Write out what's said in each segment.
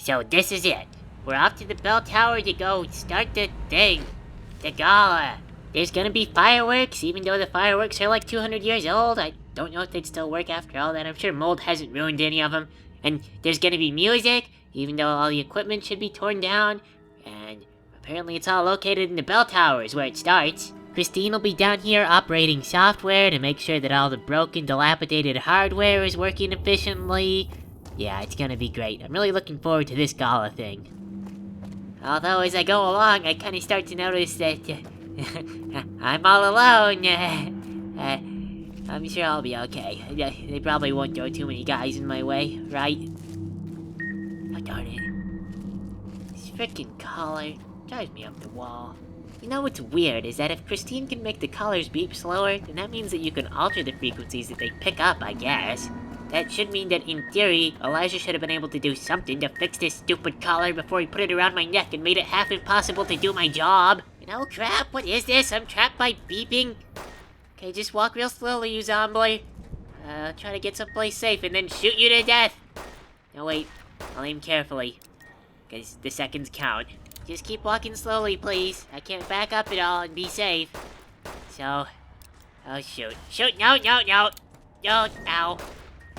So this is it. We're off to the bell tower to go start the thing. The gala. There's gonna be fireworks, even though the fireworks are like 200 years old. I don't know if they'd still work after all that. I'm sure mold hasn't ruined any of them. And there's gonna be music, even though all the equipment should be torn down. And apparently it's all located in the bell towers where it starts. Christine will be down here operating software to make sure that all the broken, dilapidated hardware is working efficiently. Yeah, it's gonna be great. I'm really looking forward to this gala thing. Although as I go along, I kinda start to notice that I'm all alone. I'm sure I'll be okay. They probably won't throw too many guys in my way, right? Oh, darn it. This frickin' collar drives me up the wall. You know what's weird is that if Christine can make the collars beep slower, then that means that you can alter the frequencies that they pick up, I guess. That should mean that, in theory, Elijah should have been able to do something to fix this stupid collar before he put it around my neck and made it half impossible to do my job. And oh crap, what is this? I'm trapped by beeping. Okay, just walk real slowly, you zombie. Try to get someplace safe and then shoot you to death. No, wait. I'll aim carefully, because the seconds count. Just keep walking slowly, please. I can't back up at all and be safe. So... oh, shoot. Shoot! No, no, no! No, ow.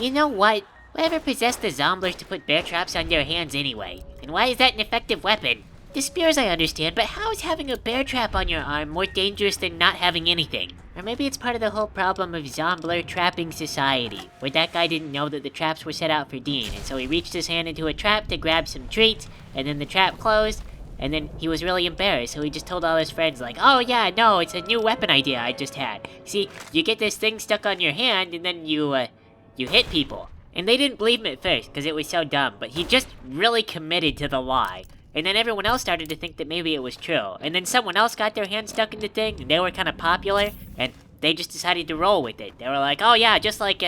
You know what? Whatever possessed the zomblers to put bear traps on their hands anyway? And why is that an effective weapon? The spears I understand, but how is having a bear trap on your arm more dangerous than not having anything? Or maybe it's part of the whole problem of zombler trapping society, where that guy didn't know that the traps were set out for Dean, and so he reached his hand into a trap to grab some treats, and then the trap closed, and then he was really embarrassed, so he just told all his friends, like, oh yeah, no, it's a new weapon idea I just had. See, you get this thing stuck on your hand, and then you hit people. And they didn't believe him at first, because it was so dumb, but he just really committed to the lie. And then everyone else started to think that maybe it was true. And then someone else got their hand stuck in the thing, and they were kind of popular, and they just decided to roll with it. They were like, oh yeah, just like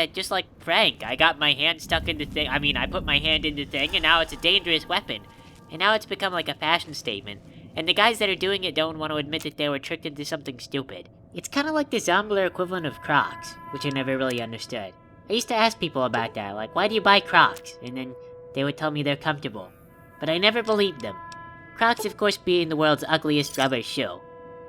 Frank, I got my hand stuck in the thing, I put my hand in the thing, and now it's a dangerous weapon. And now it's become like a fashion statement. And the guys that are doing it don't want to admit that they were tricked into something stupid. It's kind of like the zombler equivalent of Crocs, which I never really understood. I used to ask people about that, like, why do you buy Crocs? And then they would tell me they're comfortable. But I never believed them. Crocs, of course, being the world's ugliest rubber shoe.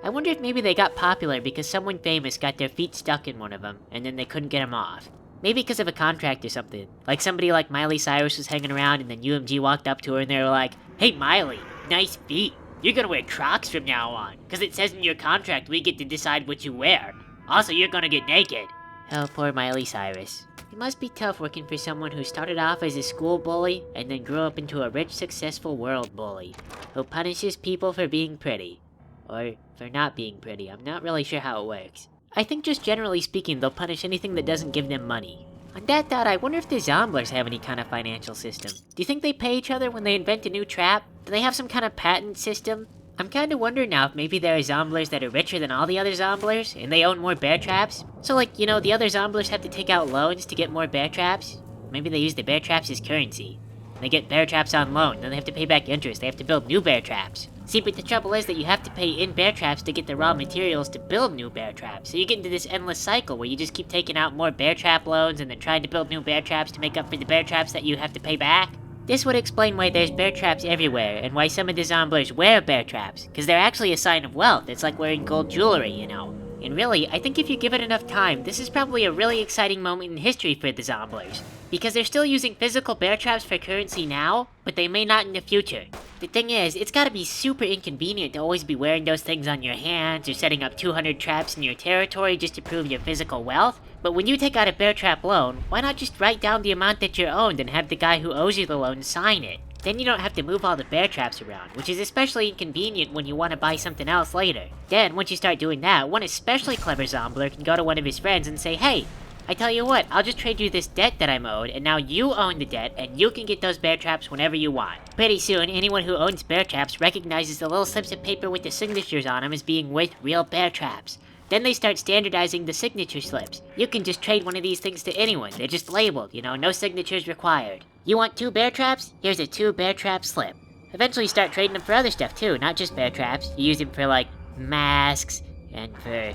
I wonder if maybe they got popular because someone famous got their feet stuck in one of them, and then they couldn't get them off. Maybe because of a contract or something. Like somebody like Miley Cyrus was hanging around, and then UMG walked up to her and they were like, hey Miley, nice feet. You're gonna wear Crocs from now on, because it says in your contract we get to decide what you wear. Also, you're gonna get naked. Oh, poor Miley Cyrus. It must be tough working for someone who started off as a school bully and then grew up into a rich, successful world bully, who punishes people for being pretty. Or for not being pretty. I'm not really sure how it works. I think just generally speaking, they'll punish anything that doesn't give them money. On that thought, I wonder if the zomblers have any kind of financial system. Do you think they pay each other when they invent a new trap? Do they have some kind of patent system? I'm kinda wondering now if maybe there are zomblers that are richer than all the other zomblers, and they own more bear traps. So like, you know, the other zomblers have to take out loans to get more bear traps. Maybe they use the bear traps as currency. They get bear traps on loan, then they have to pay back interest, they have to build new bear traps. See, but the trouble is that you have to pay in bear traps to get the raw materials to build new bear traps. So you get into this endless cycle where you just keep taking out more bear trap loans and then trying to build new bear traps to make up for the bear traps that you have to pay back. This would explain why there's bear traps everywhere, and why some of the zomblers wear bear traps, because they're actually a sign of wealth. It's like wearing gold jewelry, you know. And really, I think if you give it enough time, this is probably a really exciting moment in history for the zomblers. Because they're still using physical bear traps for currency now, but they may not in the future. The thing is, it's gotta be super inconvenient to always be wearing those things on your hands, or setting up 200 traps in your territory just to prove your physical wealth. But when you take out a bear trap loan, why not just write down the amount that you're owed and have the guy who owes you the loan sign it? Then you don't have to move all the bear traps around, which is especially inconvenient when you want to buy something else later. Then, once you start doing that, one especially clever zombler can go to one of his friends and say, hey, I tell you what, I'll just trade you this debt that I'm owed, and now you own the debt, and you can get those bear traps whenever you want. Pretty soon, anyone who owns bear traps recognizes the little slips of paper with the signatures on them as being worth real bear traps. Then they start standardizing the signature slips. You can just trade one of these things to anyone. They're just labeled, you know, no signatures required. You want 2 bear traps? Here's a 2 bear trap slip. Eventually you start trading them for other stuff too, not just bear traps. You use them for like masks, and for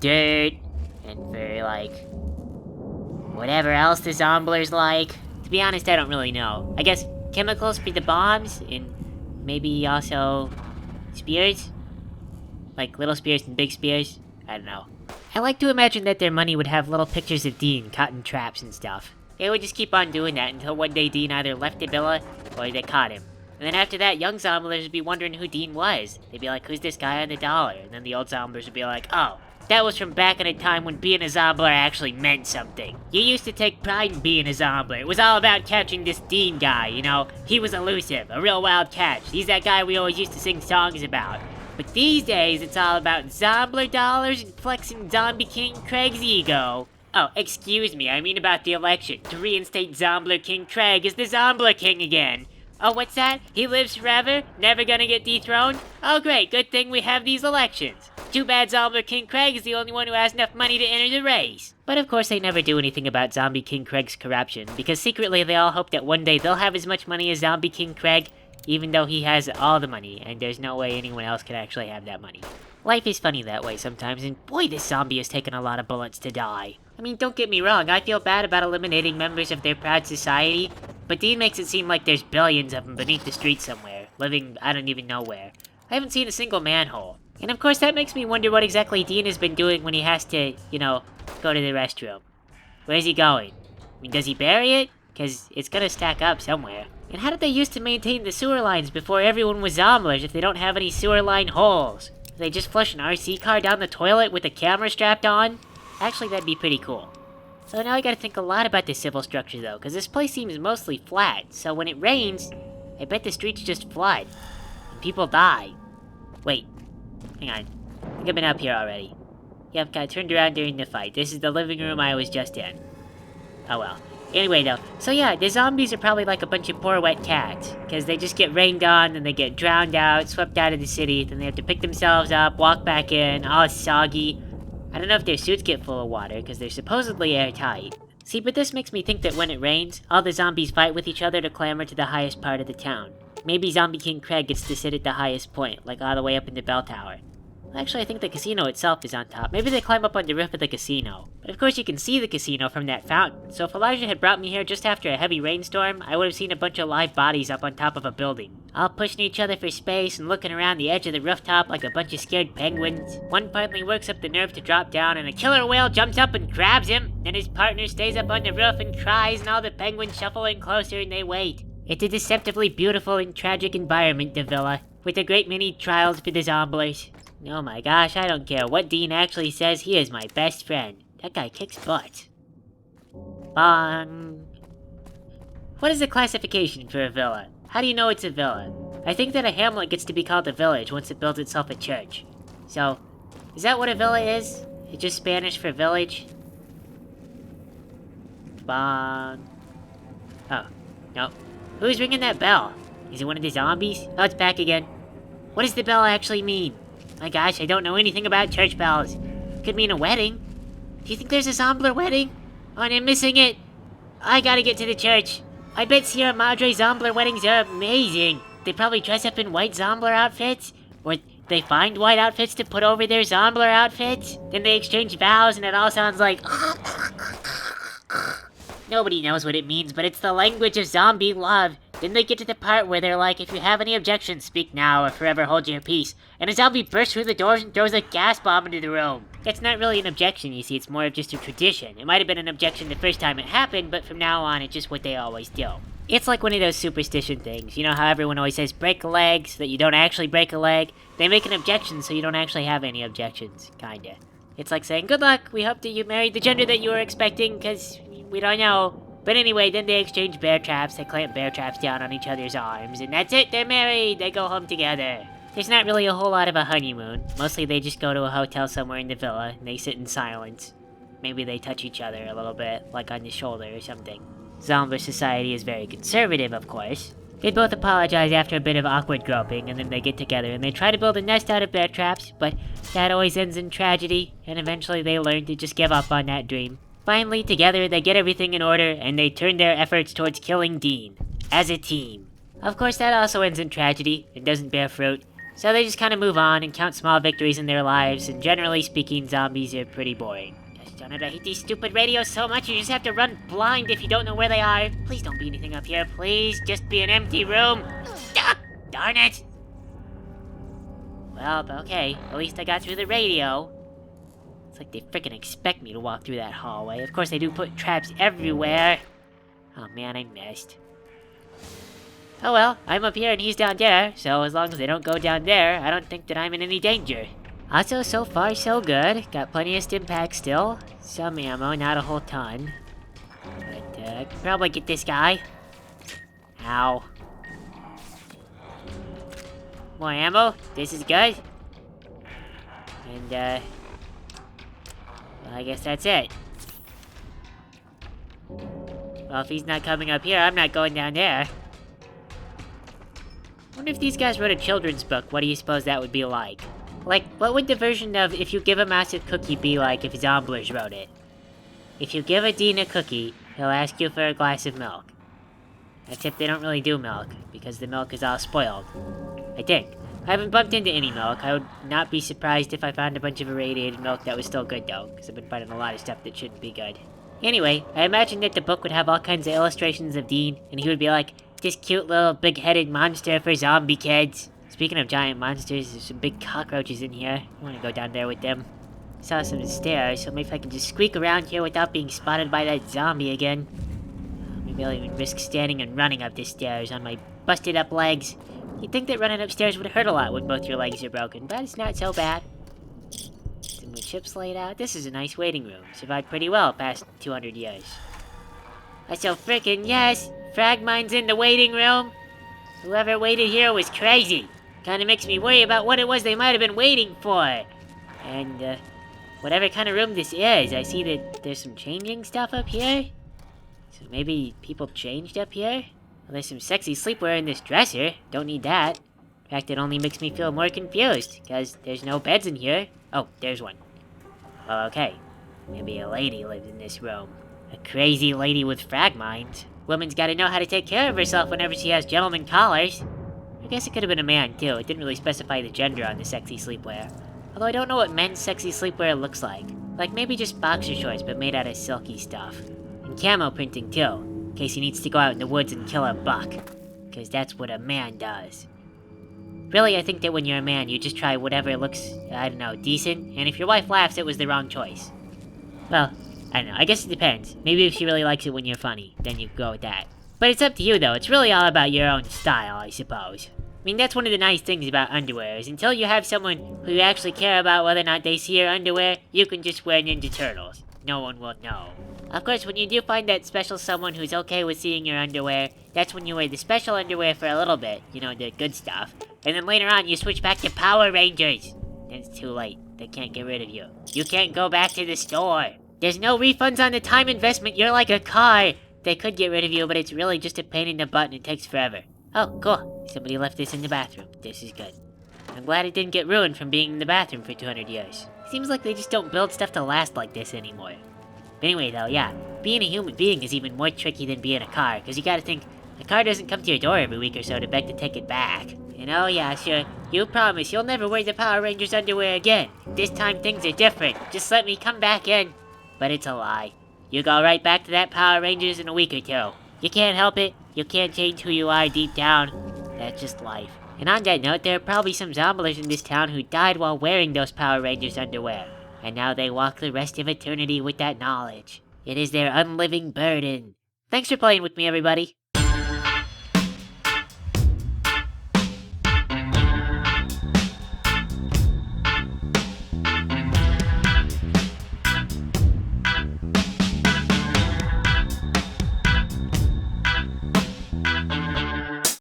dirt, and for like whatever else the zomblers like. To be honest, I don't really know. I guess chemicals for the bombs, and maybe also spears? Like little spears and big spears? I don't know. I like to imagine that their money would have little pictures of Dean caught in traps and stuff. They would just keep on doing that until one day Dean either left the villa or they caught him. And then after that, young zomblers would be wondering who Dean was. They'd be like, who's this guy on the dollar? And then the old zomblers would be like, oh, that was from back in a time when being a zombler actually meant something. You used to take pride in being a zombler. It was all about catching this Dean guy, you know? He was elusive, a real wild catch. He's that guy we always used to sing songs about. But these days, it's all about zombler dollars and flexing Zombie King Craig's ego. Oh, excuse me, I mean about the election. To reinstate Zombler King Craig as the Zombler King again. Oh, what's that? He lives forever? Never gonna get dethroned? Oh great, good thing we have these elections. Too bad Zombler King Craig is the only one who has enough money to enter the race. But of course they never do anything about Zombie King Craig's corruption, because secretly they all hope that one day they'll have as much money as Zombie King Craig, even though he has all the money, and there's no way anyone else can actually have that money. Life is funny that way sometimes, and boy, this zombie has taken a lot of bullets to die. I mean, don't get me wrong, I feel bad about eliminating members of their proud society, but Dean makes it seem like there's billions of them beneath the street somewhere, living I don't even know where. I haven't seen a single manhole. And of course that makes me wonder what exactly Dean has been doing when he has to, you know, go to the restroom. Where's he going? I mean, does he bury it? Because it's gonna stack up somewhere. And how did they used to maintain the sewer lines before everyone was zomblers if they don't have any sewer line holes? Do they just flush an RC car down the toilet with a camera strapped on? Actually, that'd be pretty cool. So now I gotta think a lot about the civil structure though, because this place seems mostly flat, so when it rains, I bet the streets just flood. And people die. Wait, hang on. I think I've been up here already. Yep, got turned around during the fight. This is the living room I was just in. Oh well. Anyway though, so yeah, the zombies are probably like a bunch of poor wet cats, because they just get rained on, then they get drowned out, swept out of the city, then they have to pick themselves up, walk back in, all soggy. I don't know if their suits get full of water, because they're supposedly airtight. See, but this makes me think that when it rains, all the zombies fight with each other to clamber to the highest part of the town. Maybe Zombie King Craig gets to sit at the highest point, like all the way up in the bell tower. Actually, I think the casino itself is on top. Maybe they climb up on the roof of the casino. But of course you can see the casino from that fountain, so if Elijah had brought me here just after a heavy rainstorm, I would have seen a bunch of live bodies up on top of a building, all pushing each other for space and looking around the edge of the rooftop like a bunch of scared penguins. One finally works up the nerve to drop down, and a killer whale jumps up and grabs him, then his partner stays up on the roof and cries, and all the penguins shuffle in closer and they wait. It's a deceptively beautiful and tragic environment, the villa, with a great many trials for the zomblers. Oh my gosh, I don't care what Dean actually says, he is my best friend. That guy kicks butt. Bong. What is the classification for a villa? How do you know it's a villa? I think that a hamlet gets to be called a village once it builds itself a church. So, is that what a villa is? It's just Spanish for village? Bong. Oh, no. Who's ringing that bell? Is it one of the zombies? Oh, it's back again. What does the bell actually mean? My gosh, I don't know anything about church bells. Could mean a wedding. Do you think there's a zombler wedding? Oh, and I'm missing it. I gotta get to the church. I bet Sierra Madre zombler weddings are amazing. They probably dress up in white zombler outfits. Or they find white outfits to put over their zombler outfits. Then they exchange vows and it all sounds like... Nobody knows what it means, but it's the language of zombie love. Then they get to the part where they're like, if you have any objections, speak now or forever hold your peace. And a zombie bursts through the doors and throws a gas bomb into the room. It's not really an objection, you see, it's more of just a tradition. It might have been an objection the first time it happened, but from now on, it's just what they always do. It's like one of those superstition things. You know how everyone always says break a leg so that you don't actually break a leg? They make an objection so you don't actually have any objections, kinda. It's like saying, good luck, we hope that you married the gender that you were expecting, cause we don't know. But anyway, then they exchange bear traps, they clamp bear traps down on each other's arms, and that's it, they're married, they go home together. There's not really a whole lot of a honeymoon. Mostly they just go to a hotel somewhere in the villa, and they sit in silence. Maybe they touch each other a little bit, like on the shoulder or something. Zombie society is very conservative, of course. They both apologize after a bit of awkward groping, and then they get together and they try to build a nest out of bear traps, but that always ends in tragedy, and eventually they learn to just give up on that dream. Finally, together, they get everything in order, and they turn their efforts towards killing Dean. As a team. Of course, that also ends in tragedy, and doesn't bear fruit. So they just kind of move on and count small victories in their lives, and generally speaking, zombies are pretty boring. Just don't Darn it, I hate these stupid radios so much you just have to run blind if you don't know where they are. Please don't be anything up here, please. Just be an empty room. Ah, darn it! Well, okay, at least I got through the radio. It's like they frickin' expect me to walk through that hallway. Of course they do put traps everywhere. Oh man, I missed. Oh well, I'm up here and he's down there, so as long as they don't go down there, I don't think that I'm in any danger. Also, so far so good. Got plenty of stimpacks still. Some ammo, not a whole ton. But, I can probably get this guy. Ow. More ammo, this is good. And, well, I guess that's it. Well, if he's not coming up here, I'm not going down there. Wonder if these guys wrote a children's book, what do you suppose that would be like? Like, what would the version of If You Give a Mouse a Cookie be like if Zomblers wrote it? If you give a Dean a cookie, he'll ask you for a glass of milk. Except they don't really do milk, because the milk is all spoiled. I think. I haven't bumped into any milk. I would not be surprised if I found a bunch of irradiated milk that was still good though, because I've been finding a lot of stuff that shouldn't be good. Anyway, I imagine that the book would have all kinds of illustrations of Dean, and he would be like, this cute little big-headed monster for zombie kids. Speaking of giant monsters, there's some big cockroaches in here. I want to go down there with them. I saw some stairs, so maybe if I can just squeak around here without being spotted by that zombie again. Maybe I'll even risk standing and running up the stairs on my busted up legs. You'd think that running upstairs would hurt a lot when both your legs are broken, but it's not so bad. Some more chips laid out. This is a nice waiting room. Survived pretty well past 200 years. So frickin' yes! Frag mines in the waiting room? Whoever waited here was crazy. Kinda makes me worry about what it was they might have been waiting for. And, whatever kind of room this is, I see that there's some changing stuff up here. So maybe people changed up here? Well, there's some sexy sleepwear in this dresser. Don't need that. In fact, it only makes me feel more confused, because there's no beds in here. Oh, there's one. Well, okay. Maybe a lady lives in this room. A crazy lady with frag mines. Woman's gotta know how to take care of herself whenever she has gentleman callers. I guess it could have been a man, too. It didn't really specify the gender on the sexy sleepwear. Although I don't know what men's sexy sleepwear looks like. Like maybe just boxer shorts, but made out of silky stuff. And camo printing, too. In case he needs to go out in the woods and kill a buck. Because that's what a man does. Really, I think that when you're a man, you just try whatever looks, I don't know, decent. And if your wife laughs, it was the wrong choice. Well, I don't know, I guess it depends. Maybe if she really likes it when you're funny, then you go with that. But it's up to you though, it's really all about your own style, I suppose. I mean, that's one of the nice things about underwear, is until you have someone who you actually care about whether or not they see your underwear, you can just wear Ninja Turtles. No one will know. Of course, when you do find that special someone who's okay with seeing your underwear, that's when you wear the special underwear for a little bit, you know, the good stuff. And then later on, you switch back to Power Rangers. Then it's too late. They can't get rid of you. You can't go back to the store. There's no refunds on the time investment, you're like a car. They could get rid of you, but it's really just a pain in the butt and it takes forever. Oh, cool. Somebody left this in the bathroom. This is good. I'm glad it didn't get ruined from being in the bathroom for 200 years. Seems like they just don't build stuff to last like this anymore. But anyway though, yeah, being a human being is even more tricky than being a car, because you gotta think, a car doesn't come to your door every week or so to beg to take it back. And oh yeah, sure, you promise you'll never wear the Power Rangers underwear again. This time things are different. Just let me come back in. But it's a lie. You go right back to that Power Rangers in a week or two. You can't help it. You can't change who you are deep down. That's just life. And on that note, there are probably some zombies in this town who died while wearing those Power Rangers underwear. And now they walk the rest of eternity with that knowledge. It is their unliving burden. Thanks for playing with me, everybody.